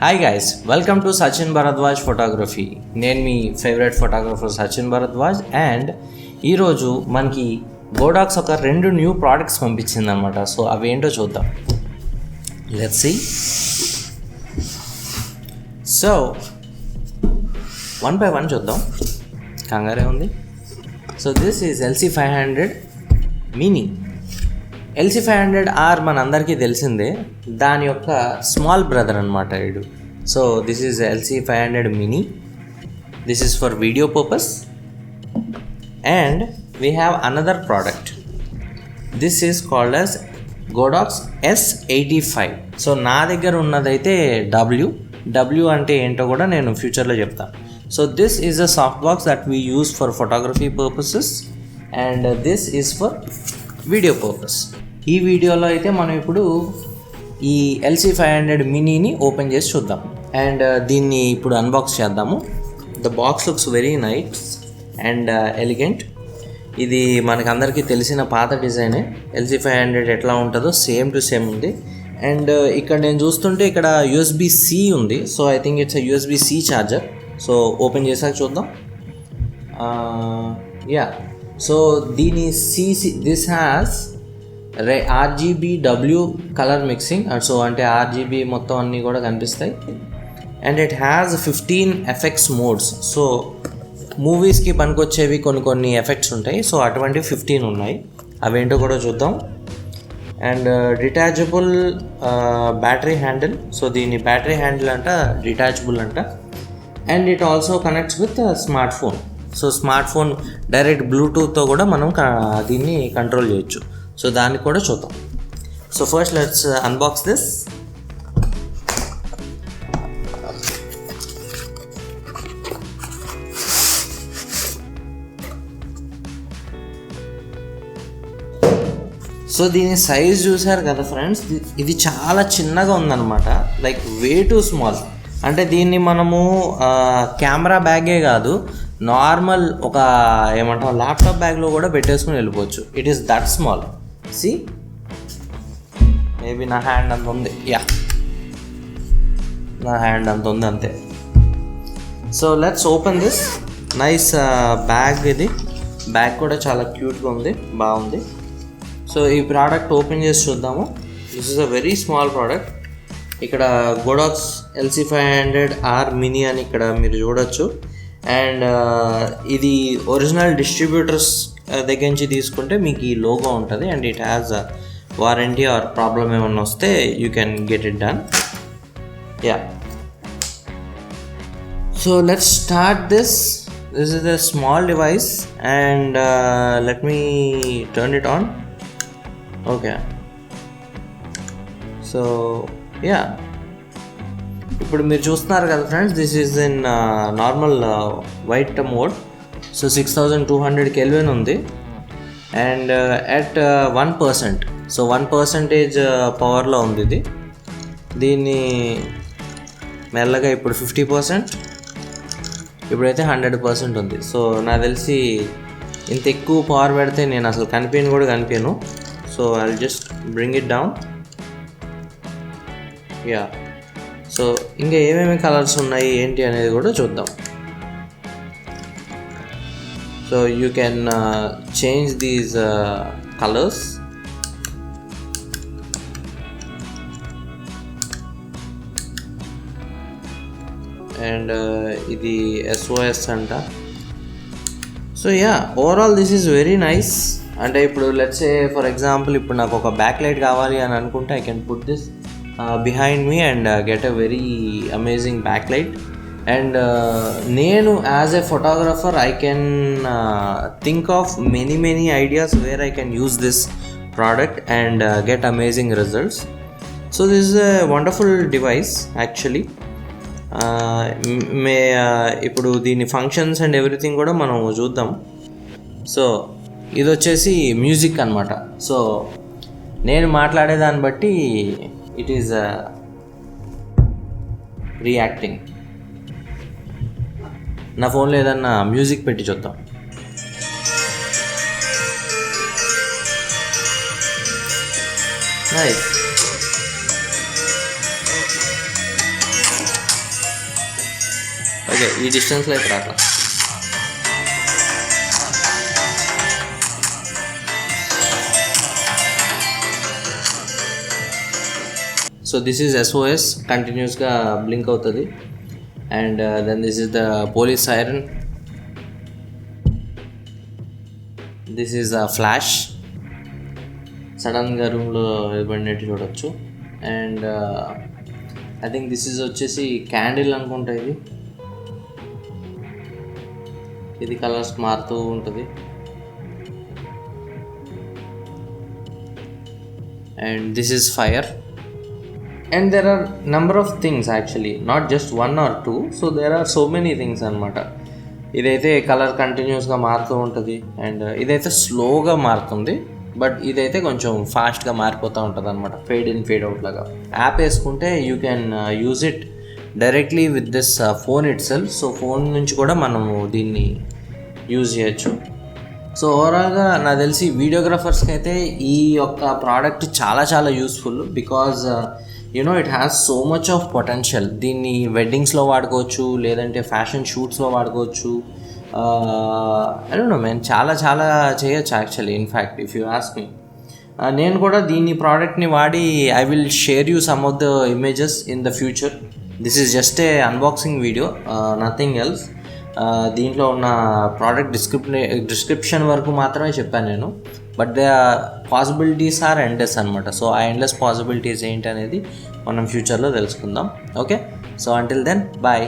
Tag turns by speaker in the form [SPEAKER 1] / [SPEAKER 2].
[SPEAKER 1] Hi guys, welcome to Sachin Bhardwaj photography. నేను మీ favourite photographer Sachin Bhardwaj. And ఈరోజు మనకి గోడాక్స్ ఒక 2 న్యూ ప్రోడక్ట్స్ పంపించింది అనమాట. సో అవి ఏంటో చూద్దాం. Let's see. సో 1 by 1 చూద్దాం, కంగారే ఉంది. So this is LC500 mini. LC500R మనందరికీ తెలిసిందే, దాని యొక్క స్మాల్ బ్రదర్ అనమాట ఇది. So this is LC500 mini. This is for video purpose. And we have another product. This is called as Godox S85. So నా దగ్గర ఉన్నదైతే W అంటే ఏంటో కూడా నేను ఫ్యూచర్లో చెప్తాను. So this is a soft box that we use for photography purposes and this is for video purpose. ఈ వీడియోలో అయితే మనం ఇప్పుడు ఈ LC500 మినీని ఓపెన్ చేసి చూద్దాం. అండ్ దీన్ని ఇప్పుడు అన్బాక్స్ చేద్దాము. The box looks very nice and elegant. ఇది మనకు అందరికీ తెలిసిన పాత డిజైనే. LC500 ఎట్లా ఉంటుందో సేమ్ టు సేమ్ ఉంది. అండ్ ఇక్కడ నేను చూస్తుంటే ఇక్కడ USB-C ఉంది. So I think it's USB-C charger. So open చేసాక చూద్దాం. సో దీని this has RGB colour mixing. So అంటే RGB మొత్తం అన్నీ కూడా కనిపిస్తాయి. And it has 15 effects modes. So మూవీస్కి పనికొచ్చేవి కొన్ని ఎఫెక్ట్స్ ఉంటాయి. సో అటువంటి 15 ఉన్నాయి. అవేంటో కూడా చూద్దాం. And detachable battery handle. So దీని బ్యాటరీ హ్యాండిల్ అంట డిటాచబుల్ అంట. And it also connects with smart phone. So smart phone direct బ్లూటూత్తో కూడా మనం దీన్ని కంట్రోల్ చేయొచ్చు. సో దాన్ని కూడా చూద్దాం. So first let's unbox this. So దీని సైజ్ చూసారు కదా ఫ్రెండ్స్, ఇది చాలా చిన్నగా ఉందన్నమాట. Like way too small. అంటే దీన్ని మనము కెమెరా బ్యాగే కాదు, నార్మల్ ఒక ఏమంటాం ల్యాప్టాప్ బ్యాగ్లో కూడా పెట్టేసుకుని వెళ్ళిపోవచ్చు. It is that small. See maybe నా హ్యాండ్ అంత ఉంది. నా హ్యాండ్ అంత ఉంది అంతే. So let's open this. Nice bag. ఇది బ్యాగ్ కూడా చాలా క్యూట్గా ఉంది, బాగుంది. సో ఈ ప్రోడక్ట్ ఓపెన్ చేసి చూద్దాము. This is a very small product. ఇక్కడ గోడాక్స్ LC500R మినీ అని ఇక్కడ మీరు చూడొచ్చు. అండ్ ఇది ఒరిజినల్ డిస్ట్రిబ్యూటర్స్ దగ్గర నుంచి తీసుకుంటే మీకు ఈ లోగో ఉంటుంది. And it has warranty or problem ఏమన్నా వస్తే you can get it done. So let's start this. This is a small device and let me turn it on. Okay. So ఇప్పుడు మీరు చూస్తున్నారు కదా friends, this is in normal white mode. So 6200 kelvin ఉంది. And at 1%. So 1% పవర్లో ఉంది ఇది. దీన్ని మెల్లగా ఇప్పుడు 50%, ఇప్పుడైతే 100% ఉంది. సో నాకు తెలిసి ఇంత ఎక్కువ పవర్ పెడితే నేను అసలు కనిపించను. So I just bring it down. So ఇంకా ఏమేమి కలర్స్ ఉన్నాయి ఏంటి అనేది కూడా చూద్దాం. So you can change these colours. And ఇది SOS అంట. So overall this is very nice. అంటే ఇప్పుడు లెట్స్ సే ఫర్ ఎగ్జాంపుల్ ఇప్పుడు నాకు ఒక బ్యాక్ లైట్ కావాలి అని అనుకుంటే I can put this behind me and get a very amazing backlight. And నేను as a photographer I can think of many ideas where I can use this product and get amazing results. So this is a wonderful device actually. ఇప్పుడు దీని functions and everything కూడా మనం చూద్దాం. So ఇది వచ్చేసి music అనమాట. So నేను మాట్లాడేదాన్ని బట్టి it is reacting. నా ఫోన్లో ఏదన్నా మ్యూజిక్ పెట్టి చూద్దాం. నైస్. ఓకే, ఈ డిస్టెన్స్లో అయితే రాట్లా. సో దిస్ ఈజ్ SOS, కంటిన్యూస్గా బ్లింక్ అవుతుంది. And then this is the police siren. This is the flash, సడన్గా రూమ్లో ఇవ్వబడినట్టు చూడొచ్చు. And I think this is వచ్చేసి క్యాండిల్ అనుకుంటా. ఇది కలర్స్ మారుతూ ఉంటుంది. And this is fire. And there are number of things actually, not just 1 or 2. So there are so many things అనమాట. ఇదైతే కలర్ కంటిన్యూస్గా మారుతూ ఉంటుంది. అండ్ ఇదైతే స్లోగా మారుతుంది, బట్ ఇదైతే కొంచెం ఫాస్ట్గా మారిపోతూ ఉంటుంది అనమాట, ఫేడ్ ఇన్ ఫేడ్ అవుట్ లాగా. యాప్ వేసుకుంటే you can use it directly with this phone it self. So phone నుంచి కూడా మనము దీన్ని యూజ్ చేయొచ్చు. సో ఓవరాల్గా నాకు తెలిసి వీడియోగ్రాఫర్స్కి అయితే ఈ యొక్క ప్రోడక్ట్ చాలా చాలా useful. Because it has so much of potential. దీన్ని వెడ్డింగ్స్లో వాడుకోవచ్చు, లేదంటే ఫ్యాషన్ షూట్స్లో వాడుకోవచ్చు. ఐ డోంట్ నో మ్యాన్, చాలా చాలా చేయొచ్చు actually. In fact if you ask me, నేను కూడా దీన్ని ప్రోడక్ట్ని వాడి I will share you some of the images in the future. This is just a unboxing video, nothing else. దీంట్లో ఉన్న ప్రోడక్ట్ డిస్క్రిప్షన్ వరకు మాత్రమే చెప్పాను నేను. But the possibilities are endless అనమాట. సో ఆ ఎండ్లెస్ పాసిబిలిటీస్ ఏంటి అనేది మనం ఫ్యూచర్లో తెలుసుకుందాం. Okay, so until then bye.